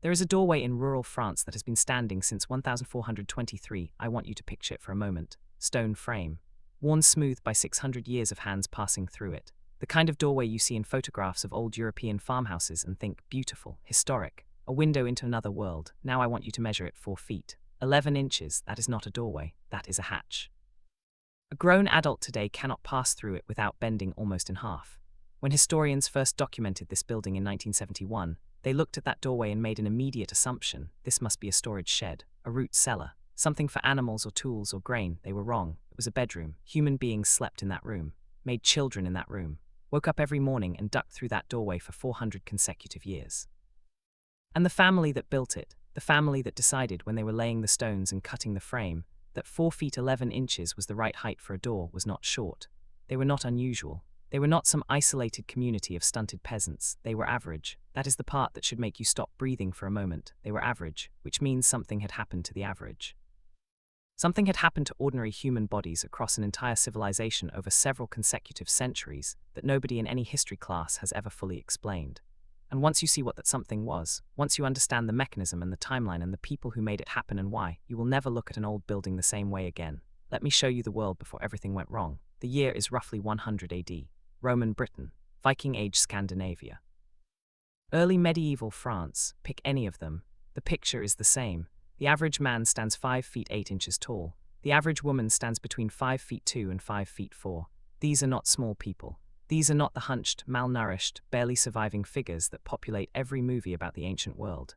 There is a doorway in rural France that has been standing since 1423. I want you to picture it for a moment. Stone frame, worn smooth by 600 years of hands passing through it. The kind of doorway you see in photographs of old European farmhouses and think beautiful, historic, a window into another world. Now I want you to measure it 4 feet. 11 inches, that is not a doorway, that is a hatch. A grown adult today cannot pass through it without bending almost in half. When historians first documented this building in 1971, they looked at that doorway and made an immediate assumption: this must be a storage shed, a root cellar, something for animals or tools or grain. They were wrong. It was a bedroom. Human beings slept in that room, made children in that room, woke up every morning and ducked through that doorway for 400 consecutive years. And the family that built it, the family that decided when they were laying the stones and cutting the frame, that 4 feet 11 inches was the right height for a door, was not short. They were not unusual. They were not some isolated community of stunted peasants. They were average. That is the part that should make you stop breathing for a moment. They were average, which means something had happened to the average. Something had happened to ordinary human bodies across an entire civilization over several consecutive centuries that nobody in any history class has ever fully explained. And once you see what that something was, once you understand the mechanism and the timeline and the people who made it happen and why, you will never look at an old building the same way again. Let me show you the world before everything went wrong. The year is roughly 100 AD. Roman Britain, Viking Age Scandinavia. Early medieval France, pick any of them. The picture is the same. The average man stands 5 feet 8 inches tall. The average woman stands between 5 feet 2 and 5 feet 4. These are not small people. These are not the hunched, malnourished, barely surviving figures that populate every movie about the ancient world.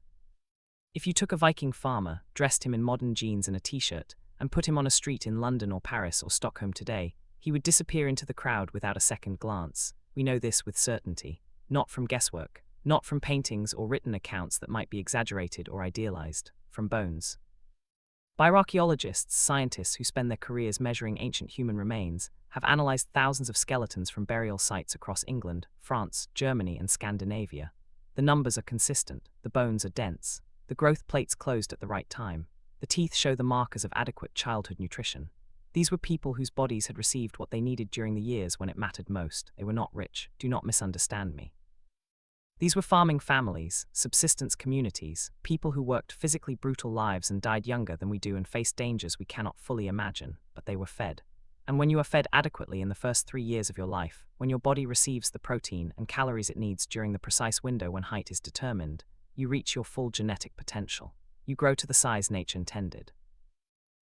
If you took a Viking farmer, dressed him in modern jeans and a t-shirt, and put him on a street in London or Paris or Stockholm today, he would disappear into the crowd without a second glance. We know this with certainty, not from guesswork, not from paintings or written accounts that might be exaggerated or idealized, from bones. Bioarchaeologists, scientists who spend their careers measuring ancient human remains, have analyzed thousands of skeletons from burial sites across England, France, Germany, and Scandinavia. The numbers are consistent, the bones are dense, the growth plates closed at the right time, the teeth show the markers of adequate childhood nutrition. These were people whose bodies had received what they needed during the years when it mattered most. They were not rich, do not misunderstand me. These were farming families, subsistence communities, people who worked physically brutal lives and died younger than we do and faced dangers we cannot fully imagine, but they were fed. And when you are fed adequately in the first 3 years of your life, when your body receives the protein and calories it needs during the precise window when height is determined, you reach your full genetic potential. You grow to the size nature intended.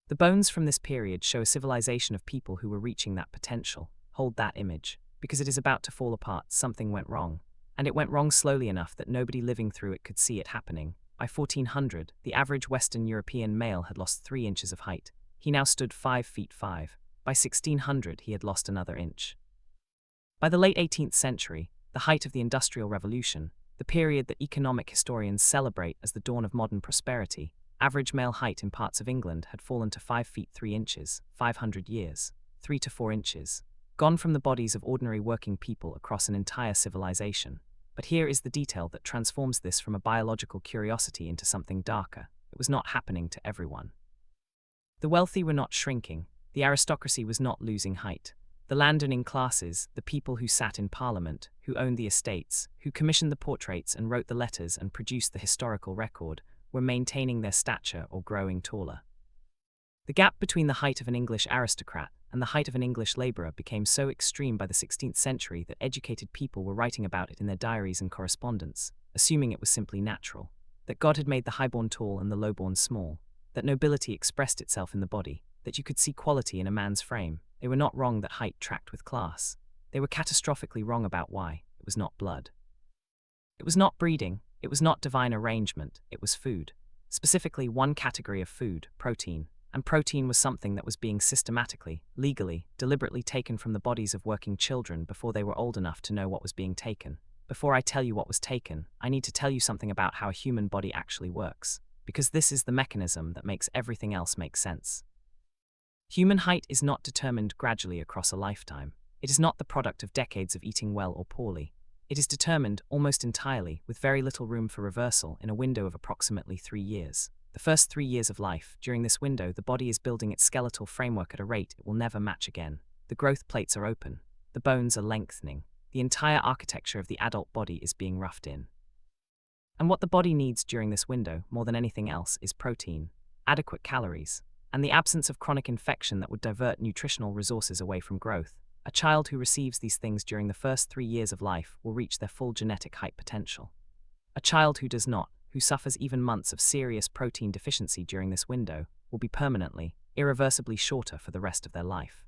The bones from this period show a civilization of people who were reaching that potential. Hold that image, because it is about to fall apart. Something went wrong. And it went wrong slowly enough that nobody living through it could see it happening. By 1400, the average Western European male had lost 3 inches of height. He now stood 5 feet 5. By 1600, he had lost another inch. By the late 18th century, the height of the Industrial Revolution, the period that economic historians celebrate as the dawn of modern prosperity, average male height in parts of England had fallen to 5 feet 3 inches, 500 years, 3 to 4 inches, gone from the bodies of ordinary working people across an entire civilization. But here is the detail that transforms this from a biological curiosity into something darker. It was not happening to everyone. The wealthy were not shrinking. The aristocracy was not losing height. The landowning classes, the people who sat in parliament, who owned the estates, who commissioned the portraits and wrote the letters and produced the historical record, were maintaining their stature or growing taller. The gap between the height of an English aristocrat and the height of an English labourer became so extreme by the 16th century that educated people were writing about it in their diaries and correspondence, assuming it was simply natural, that God had made the highborn tall and the lowborn small, that nobility expressed itself in the body, that you could see quality in a man's frame. They were not wrong that height tracked with class. They were catastrophically wrong about why. It was not blood. It was not breeding. It was not divine arrangement. It was food. Specifically one category of food, protein. And protein was something that was being systematically, legally, deliberately taken from the bodies of working children before they were old enough to know what was being taken. Before I tell you what was taken, I need to tell you something about how a human body actually works, because this is the mechanism that makes everything else make sense. Human height is not determined gradually across a lifetime. It is not the product of decades of eating well or poorly. It is determined, almost entirely, with very little room for reversal, in a window of approximately 3 years. The first 3 years of life, during this window, the body is building its skeletal framework at a rate it will never match again. The growth plates are open. The bones are lengthening. The entire architecture of the adult body is being roughed in. And what the body needs during this window, more than anything else, is protein, adequate calories, and the absence of chronic infection that would divert nutritional resources away from growth. A child who receives these things during the first 3 years of life will reach their full genetic height potential. A child who does not, who suffers even months of serious protein deficiency during this window, will be permanently, irreversibly shorter for the rest of their life.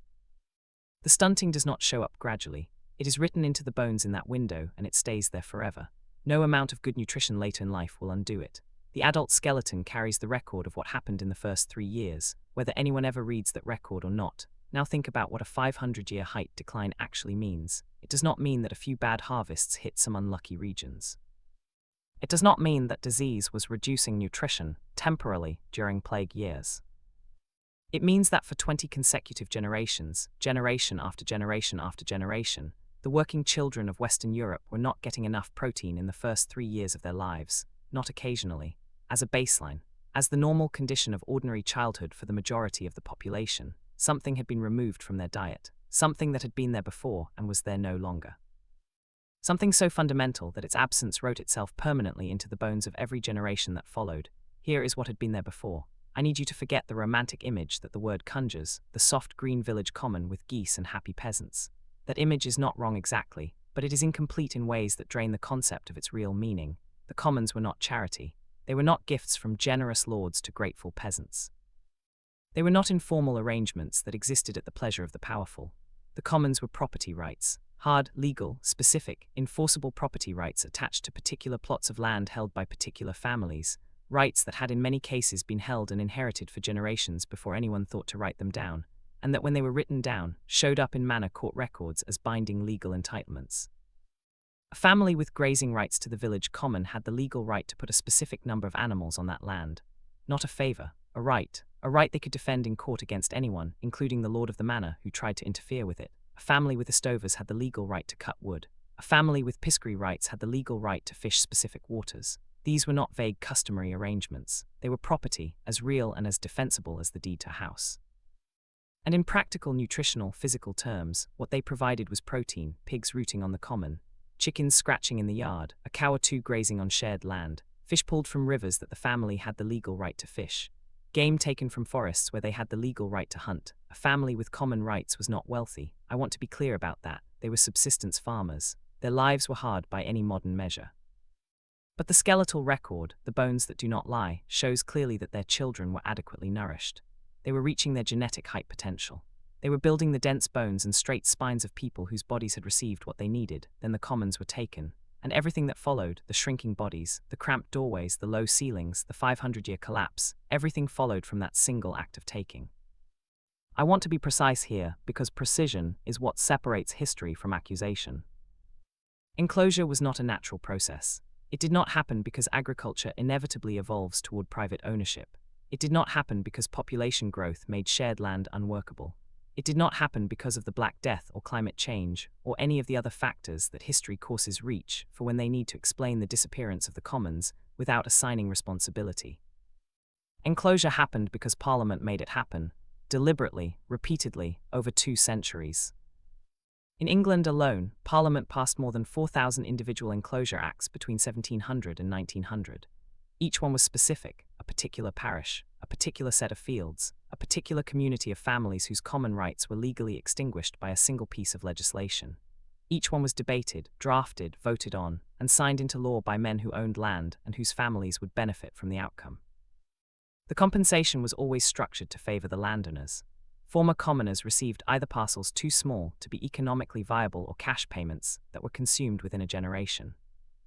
The stunting does not show up gradually. It is written into the bones in that window, and it stays there forever. No amount of good nutrition later in life will undo it. The adult skeleton carries the record of what happened in the first 3 years, whether anyone ever reads that record or not. Now think about what a 500-year height decline actually means. It does not mean that a few bad harvests hit some unlucky regions. It does not mean that disease was reducing nutrition temporarily during plague years. It means that for 20 consecutive generations, generation after generation after generation, the working children of Western Europe were not getting enough protein in the first 3 years of their lives, not occasionally, as a baseline, as the normal condition of ordinary childhood for the majority of the population. Something had been removed from their diet, something that had been there before and was there no longer. Something so fundamental that its absence wrote itself permanently into the bones of every generation that followed. Here is what had been there before. I need you to forget the romantic image that the word conjures, the soft green village common with geese and happy peasants. That image is not wrong exactly, but it is incomplete in ways that drain the concept of its real meaning. The commons were not charity. They were not gifts from generous lords to grateful peasants. They were not informal arrangements that existed at the pleasure of the powerful. The commons were property rights, hard, legal, specific, enforceable property rights attached to particular plots of land held by particular families, rights that had in many cases been held and inherited for generations before anyone thought to write them down, and that when they were written down, showed up in manor court records as binding legal entitlements. A family with grazing rights to the village common had the legal right to put a specific number of animals on that land. Not a favor, a right they could defend in court against anyone, including the lord of the manor, who tried to interfere with it. A family with estovers had the legal right to cut wood. A family with piscary rights had the legal right to fish specific waters. These were not vague customary arrangements. They were property, as real and as defensible as the deed to a house. And in practical nutritional, physical terms, what they provided was protein, pigs rooting on the common, chickens scratching in the yard, a cow or two grazing on shared land, fish pulled from rivers that the family had the legal right to fish, game taken from forests where they had the legal right to hunt. A family with common rights was not wealthy. I want to be clear about that. They were subsistence farmers. Their lives were hard by any modern measure. But the skeletal record, the bones that do not lie, shows clearly that their children were adequately nourished. They were reaching their genetic height potential. They were building the dense bones and straight spines of people whose bodies had received what they needed. Then the commons were taken, and everything that followed, the shrinking bodies, the cramped doorways, the low ceilings, the 500-year collapse, everything followed from that single act of taking. I want to be precise here, because precision is what separates history from accusation. Enclosure was not a natural process. It did not happen because agriculture inevitably evolves toward private ownership. It did not happen because population growth made shared land unworkable. It did not happen because of the Black Death or climate change, or any of the other factors that history courses reach for when they need to explain the disappearance of the commons without assigning responsibility. Enclosure happened because Parliament made it happen, deliberately, repeatedly, over 2 centuries. In England alone, Parliament passed more than 4,000 individual enclosure acts between 1700 and 1900. Each one was specific, a particular parish, a particular set of fields, a particular community of families whose common rights were legally extinguished by a single piece of legislation. Each one was debated, drafted, voted on, and signed into law by men who owned land and whose families would benefit from the outcome. The compensation was always structured to favor the landowners. Former commoners received either parcels too small to be economically viable or cash payments that were consumed within a generation.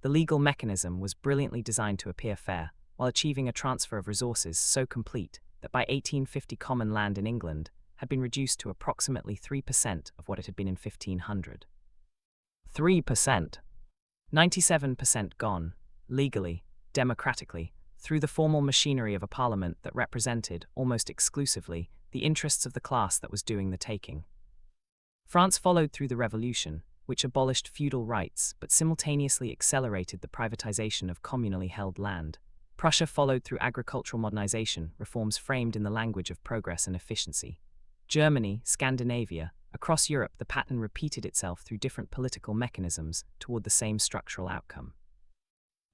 The legal mechanism was brilliantly designed to appear fair, while achieving a transfer of resources so complete that by 1850 common land in England had been reduced to approximately 3% of what it had been in 1500. 3%. 97% gone, legally, democratically, through the formal machinery of a parliament that represented, almost exclusively, the interests of the class that was doing the taking. France followed through the revolution, which abolished feudal rights but simultaneously accelerated the privatization of communally held land. Prussia followed through agricultural modernization, reforms framed in the language of progress and efficiency. Germany, Scandinavia, across Europe the pattern repeated itself through different political mechanisms toward the same structural outcome.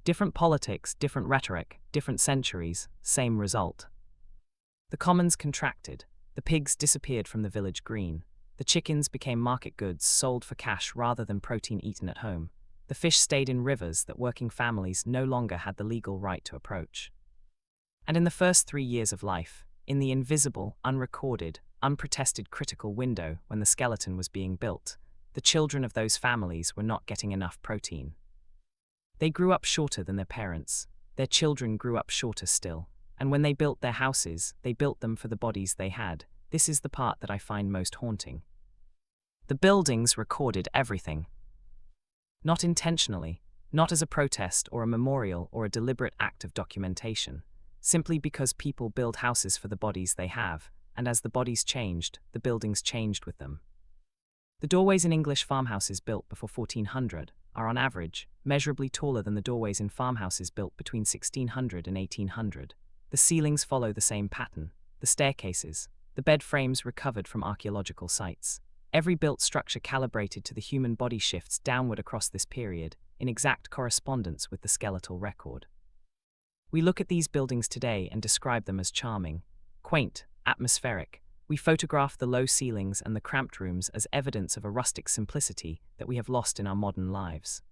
Different politics, different rhetoric, different centuries, same result. The commons contracted. The pigs disappeared from the village green. The chickens became market goods sold for cash rather than protein eaten at home. The fish stayed in rivers that working families no longer had the legal right to approach. And in the first 3 years of life, in the invisible, unrecorded, unprotested critical window when the skeleton was being built, the children of those families were not getting enough protein. They grew up shorter than their parents. Their children grew up shorter still. And when they built their houses, they built them for the bodies they had. This is the part that I find most haunting. The buildings recorded everything. Not intentionally, not as a protest or a memorial or a deliberate act of documentation, simply because people build houses for the bodies they have, and as the bodies changed, the buildings changed with them. The doorways in English farmhouses built before 1400 are on average measurably taller than the doorways in farmhouses built between 1600 and 1800. The ceilings follow the same pattern, the staircases, the bed frames recovered from archaeological sites. Every built structure calibrated to the human body shifts downward across this period, in exact correspondence with the skeletal record. We look at these buildings today and describe them as charming, quaint, atmospheric. We photograph the low ceilings and the cramped rooms as evidence of a rustic simplicity that we have lost in our modern lives.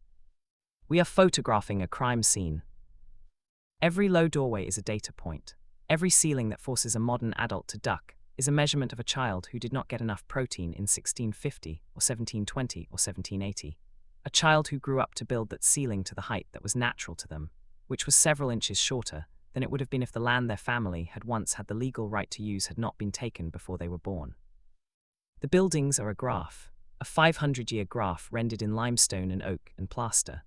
We are photographing a crime scene. Every low doorway is a data point. Every ceiling that forces a modern adult to duck is a measurement of a child who did not get enough protein in 1650 or 1720 or 1780. A child who grew up to build that ceiling to the height that was natural to them, which was several inches shorter than it would have been if the land their family had once had the legal right to use had not been taken before they were born. The buildings are a graph, a 500-year graph rendered in limestone and oak and plaster,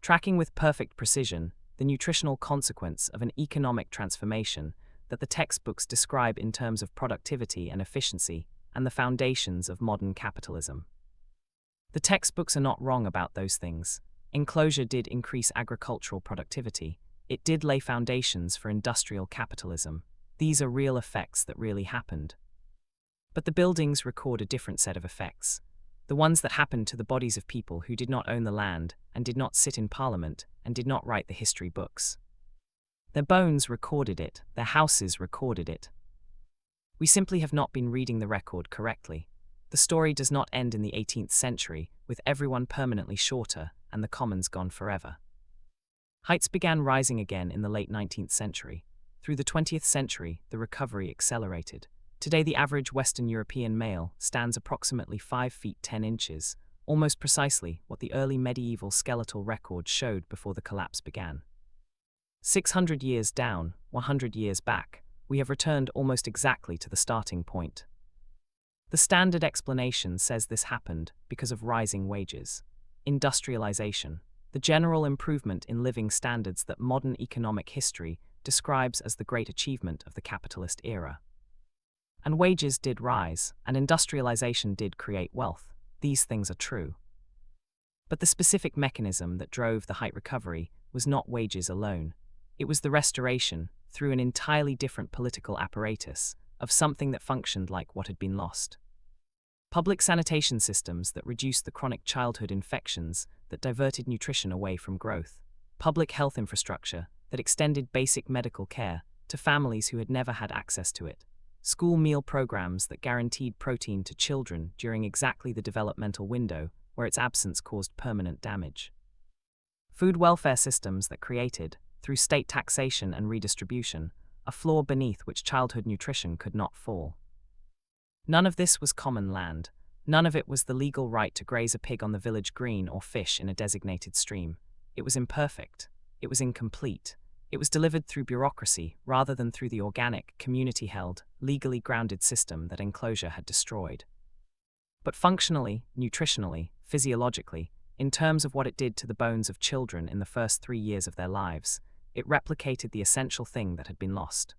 tracking with perfect precision the nutritional consequence of an economic transformation that the textbooks describe in terms of productivity and efficiency and the foundations of modern capitalism. The textbooks are not wrong about those things. Enclosure did increase agricultural productivity. It did lay foundations for industrial capitalism. These are real effects that really happened. But the buildings record a different set of effects. The ones that happened to the bodies of people who did not own the land and did not sit in parliament and did not write the history books. Their bones recorded it, their houses recorded it. We simply have not been reading the record correctly. The story does not end in the 18th century, with everyone permanently shorter and the commons gone forever. Heights began rising again in the late 19th century. Through the 20th century, the recovery accelerated. Today, the average Western European male stands approximately 5 feet 10 inches, almost precisely what the early medieval skeletal record showed before the collapse began. 600 years down, 100 years back, we have returned almost exactly to the starting point. The standard explanation says this happened because of rising wages, industrialization, the general improvement in living standards that modern economic history describes as the great achievement of the capitalist era. And wages did rise, and industrialization did create wealth. These things are true. But the specific mechanism that drove the height recovery was not wages alone. It was the restoration, through an entirely different political apparatus, of something that functioned like what had been lost. Public sanitation systems that reduced the chronic childhood infections that diverted nutrition away from growth. Public health infrastructure that extended basic medical care to families who had never had access to it. School meal programs that guaranteed protein to children during exactly the developmental window where its absence caused permanent damage. Food welfare systems that created, through state taxation and redistribution, a floor beneath which childhood nutrition could not fall. None of this was common land. None of it was the legal right to graze a pig on the village green or fish in a designated stream. It was imperfect. It was incomplete. It was delivered through bureaucracy rather than through the organic, community-held, legally grounded system that enclosure had destroyed. But functionally, nutritionally, physiologically, in terms of what it did to the bones of children in the first 3 years of their lives, it replicated the essential thing that had been lost.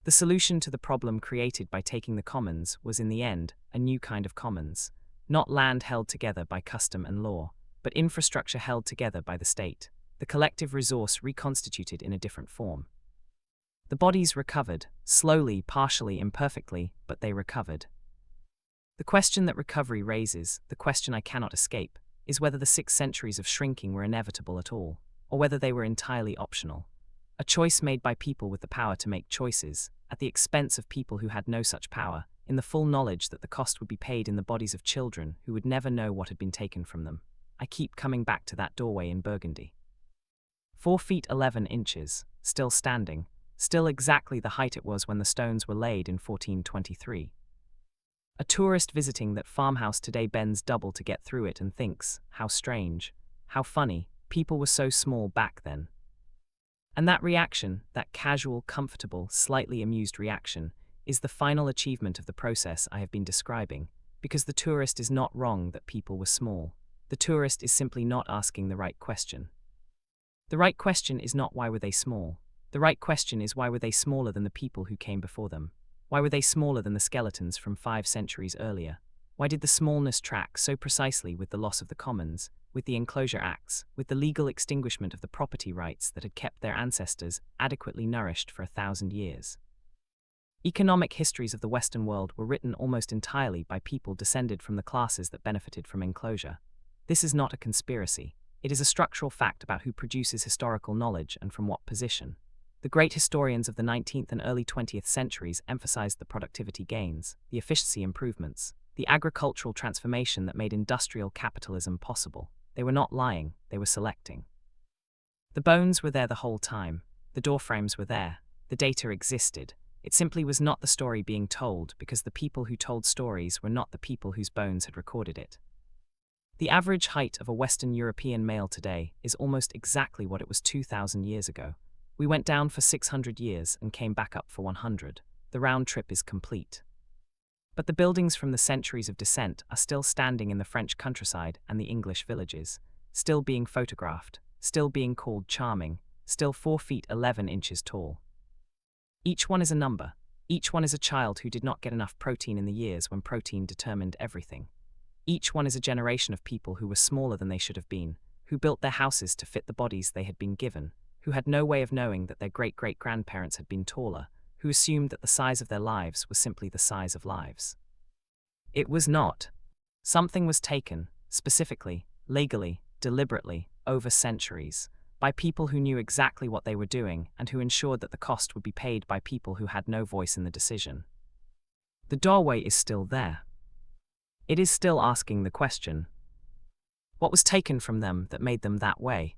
The solution to the problem created by taking the commons was in the end a new kind of commons, not land held together by custom and law, but infrastructure held together by the state, the collective resource reconstituted in a different form. The bodies recovered, slowly, partially, imperfectly, but they recovered. The question that recovery raises, the question I cannot escape, is whether the 6 centuries of shrinking were inevitable at all, or whether they were entirely optional. A choice made by people with the power to make choices, at the expense of people who had no such power, in the full knowledge that the cost would be paid in the bodies of children who would never know what had been taken from them. I keep coming back to that doorway in Burgundy. 4 feet 11 inches, still standing, still exactly the height it was when the stones were laid in 1423. A tourist visiting that farmhouse today bends double to get through it and thinks, how strange, how funny, people were so small back then. And that reaction, that casual, comfortable, slightly amused reaction, is the final achievement of the process I have been describing, because the tourist is not wrong that people were small. The tourist is simply not asking the right question. The right question is not why were they small. The right question is why were they smaller than the people who came before them? Why were they smaller than the skeletons from 5 centuries earlier? Why did the smallness track so precisely with the loss of the commons, with the Enclosure Acts, with the legal extinguishment of the property rights that had kept their ancestors adequately nourished for 1,000 years? Economic histories of the Western world were written almost entirely by people descended from the classes that benefited from enclosure. This is not a conspiracy. It is a structural fact about who produces historical knowledge and from what position. The great historians of the 19th and early 20th centuries emphasized the productivity gains, the efficiency improvements, the agricultural transformation that made industrial capitalism possible. They were not lying, they were selecting. The bones were there the whole time, the doorframes were there, the data existed. It simply was not the story being told because the people who told stories were not the people whose bones had recorded it. The average height of a Western European male today is almost exactly what it was 2,000 years ago. We went down for 600 years and came back up for 100. The round trip is complete. But the buildings from the centuries of descent are still standing in the French countryside and the English villages, still being photographed, still being called charming, still 4 feet 11 inches tall. Each one is a number. Each one is a child who did not get enough protein in the years when protein determined everything. Each one is a generation of people who were smaller than they should have been, who built their houses to fit the bodies they had been given, who had no way of knowing that their great-great-grandparents had been taller, who assumed that the size of their lives was simply the size of lives. It was not. Something was taken, specifically, legally, deliberately, over centuries, by people who knew exactly what they were doing and who ensured that the cost would be paid by people who had no voice in the decision. The doorway is still there. It is still asking the question. What was taken from them that made them that way?